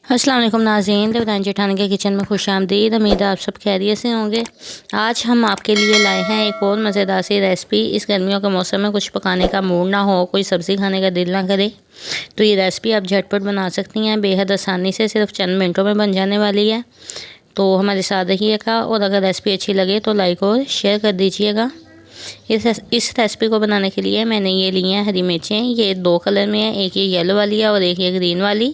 अस्सलाम वालेकुम नाज़रीन, देवरानी जेठानी के किचन में खुशामदीद। उम्मीद है आप सब खैरियत से होंगे। आज हम आपके लिए लाए हैं एक और मज़ेदार सी रेसिपी। इस गर्मियों के मौसम में कुछ पकाने का मूड ना हो, कोई सब्ज़ी खाने का दिल ना करे, तो ये रेसिपी आप झटपट बना सकती हैं। बेहद आसानी से सिर्फ चंद मिनटों में बन जाने वाली है। तो हमारे साथ रहिएगा और अगर रेसिपी अच्छी लगे तो लाइक और शेयर कर दीजिएगा। इस रेसिपी को बनाने के लिए मैंने ये ली हैं हरी मिर्चें। ये दो कलर में है, एक ये येलो वाली है और एक ये ग्रीन वाली।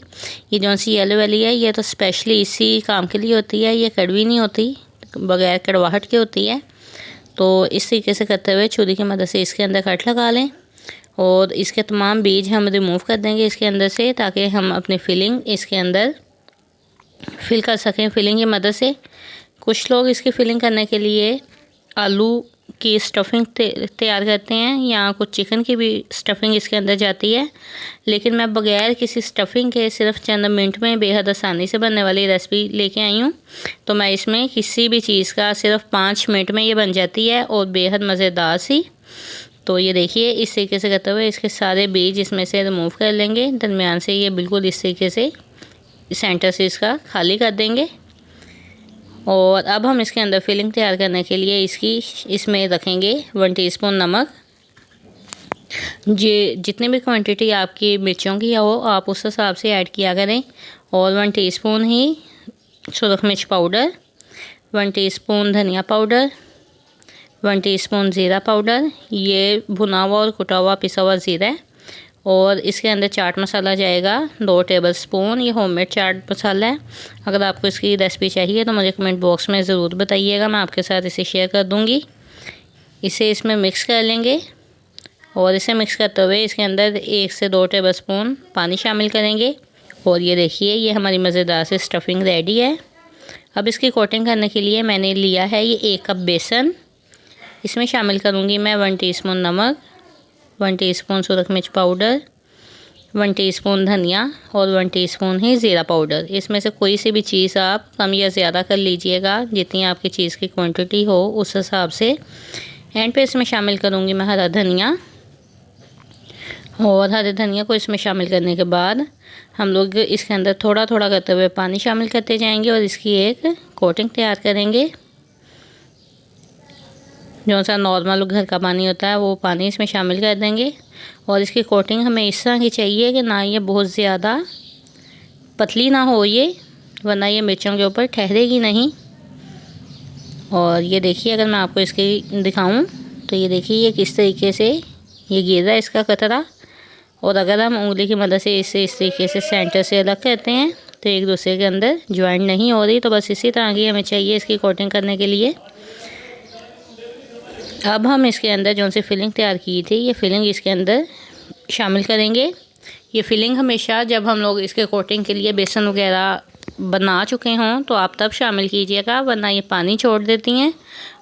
ये जो सी येलो वाली है ये तो स्पेशली इसी काम के लिए होती है। ये कड़वी नहीं होती, बगैर कड़वाहट की होती है। तो इस तरीके से करते हुए छुरी की मदद से इसके अंदर कट लगा लें और इसके तमाम बीज हम रिमूव कर देंगे इसके अंदर से, ताकि हम अपनी फिलिंग इसके अंदर फिल कर सकें फिलिंग की मदद से। कुछ लोग इसकी फिलिंग करने के लिए आलू की स्टफिंग तैयार करते हैं या कुछ चिकन की भी स्टफिंग इसके अंदर जाती है, लेकिन मैं बगैर किसी स्टफिंग के सिर्फ चंद मिनट में बेहद आसानी से बनने वाली रेसिपी लेके आई हूँ। तो मैं इसमें किसी भी चीज़ का सिर्फ 5 मिनट में ये बन जाती है और बेहद मज़ेदार सी। तो ये देखिए, इस तरीके से करते हुए इसके सारे बीज इसमें से रिमूव कर लेंगे। दरमियान से ये बिल्कुल इस तरीके से सेंटर से इसका खाली कर देंगे। और अब हम इसके अंदर फिलिंग तैयार करने के लिए इसमें रखेंगे 1 टीस्पून नमक। जितनी भी क्वांटिटी आपकी मिर्चों की हो आप उस हिसाब से ऐड किया करें। और 1 टीस्पून ही सुरख मिर्च पाउडर, 1 टीस्पून धनिया पाउडर, 1 टीस्पून ज़ीरा पाउडर। ये भुना हुआ और कुटा हुआ पिसा हुआ ज़ीरा है। और इसके अंदर चाट मसाला जाएगा 2 टेबलस्पून। ये होममेड चाट मसाला है। अगर आपको इसकी रेसिपी चाहिए तो मुझे कमेंट बॉक्स में ज़रूर बताइएगा, मैं आपके साथ इसे शेयर कर दूंगी। इसे इसमें मिक्स कर लेंगे और इसे मिक्स करते हुए इसके अंदर 1 से 2 टेबलस्पून पानी शामिल करेंगे। और ये देखिए, ये हमारी मज़ेदार से स्टफिंग रेडी है। अब इसकी कोटिंग करने के लिए मैंने लिया है ये 1 कप बेसन। इसमें शामिल करूँगी मैं 1 टीस्पून नमक, 1 टीस्पून सुरख मिर्च पाउडर, 1 टीस्पून धनिया और 1 टीस्पून ही ज़ीरा पाउडर। इसमें से कोई सी भी चीज़ आप कम या ज़्यादा कर लीजिएगा, जितनी आपकी चीज़ की क्वांटिटी हो उस हिसाब से। एंड पे इसमें शामिल करूँगी मैं हरा धनिया। और हरे धनिया को इसमें शामिल करने के बाद हम लोग इसके अंदर थोड़ा थोड़ा करते हुए पानी शामिल करते जाएंगे और इसकी एक कोटिंग तैयार करेंगे। जो सा नॉर्मल घर का पानी होता है वो पानी इसमें शामिल कर देंगे। और इसकी कोटिंग हमें इस तरह की चाहिए कि ना ये बहुत ज़्यादा पतली ना हो ये, वरना ये मिर्चों के ऊपर ठहरेगी नहीं। और ये देखिए, अगर मैं आपको इसकी दिखाऊं तो ये देखिए ये किस तरीके से ये गिर रहा है इसका कतरा। और अगर हम उंगली की मदद से इसे इस तरीके से सेंटर से अलग करते हैं तो एक दूसरे के अंदर ज्वाइंट नहीं हो रही। तो बस इसी तरह की हमें चाहिए इसकी कोटिंग करने के लिए। अब हम इसके अंदर जो सी फिलिंग तैयार की थी ये फिलिंग इसके अंदर शामिल करेंगे। ये फिलिंग हमेशा जब हम लोग इसके कोटिंग के लिए बेसन वगैरह बना चुके हों तो आप तब शामिल कीजिएगा, वरना ये पानी छोड़ देती हैं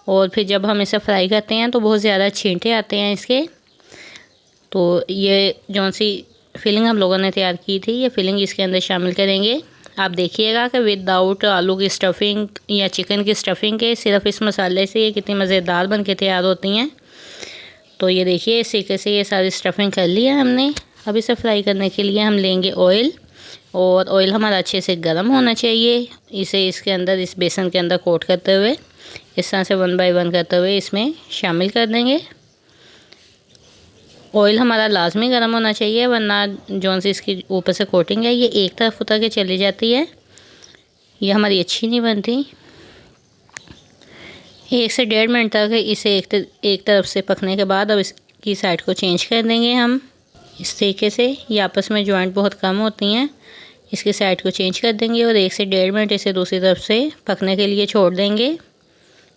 और फिर जब हम इसे फ्राई करते हैं तो बहुत ज़्यादा छींटे आते हैं इसके। तो ये जो सी फिलिंग हम लोगों ने तैयार की थी ये फिलिंग इसके अंदर शामिल करेंगे। आप देखिएगा कि विदाउट आलू की स्टफिंग या चिकन की स्टफिंग के सिर्फ इस मसाले से ये कितनी मज़ेदार बन के तैयार होती हैं। तो ये देखिए, इस तरीके से ये सारी स्टफिंग कर ली है हमने। अब इसे फ्राई करने के लिए हम लेंगे ऑयल। और ऑयल हमारा अच्छे से गर्म होना चाहिए। इसे इसके अंदर इस बेसन के अंदर कोट करते हुए इस तरह से 1 बाय 1 करते हुए इसमें शामिल कर देंगे। ऑयल हमारा लाजमी गर्म होना चाहिए, वरना जो सी इसकी ऊपर से कोटिंग है ये एक तरफ उतर के चली जाती है, ये हमारी अच्छी नहीं बनती। 1 से 1.5 मिनट तक इसे एक तरफ से पकने के बाद अब इसकी साइड को चेंज कर देंगे हम इस तरीके से। ये आपस में जॉइंट बहुत कम होती हैं। इसकी साइड को चेंज कर देंगे और 1 से 1.5 मिनट इसे दूसरी तरफ से पकने के लिए छोड़ देंगे।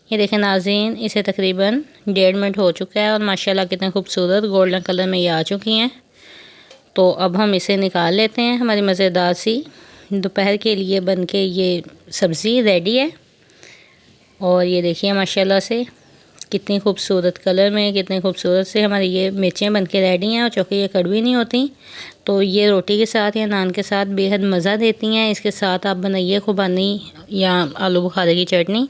ये देखें नाज़रीन, इसे तकरीबन 1.5 मिनट हो चुका है और माशाल्लाह कितने खूबसूरत गोल्डन कलर में ये आ चुकी हैं। तो अब हम इसे निकाल लेते हैं। हमारी मज़ेदार सी दोपहर के लिए बनके ये सब्ज़ी रेडी है। और ये देखिए माशाल्लाह से कितनी खूबसूरत कलर में, कितने खूबसूरत से हमारी ये मिर्चें बनके रेडी हैं। और चूँकि ये कड़वी नहीं होती तो ये रोटी के साथ या नान के साथ बेहद मज़ा देती हैं। इसके साथ आप बनाइए खुबानी या आलू बुखारे की चटनी,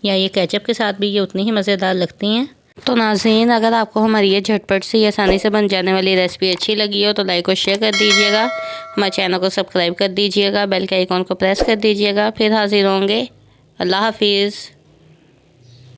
या ये केचप के साथ भी ये उतनी ही मज़ेदार लगती हैं। तो नाज़रीन, अगर आपको हमारी ये झटपट से आसानी से बन जाने वाली रेसिपी अच्छी लगी हो तो लाइक और शेयर कर दीजिएगा। हमारे चैनल को सब्सक्राइब कर दीजिएगा, बेल के आइकॉन को प्रेस कर दीजिएगा। फिर हाजिर होंगे। अल्लाह हाफिज़।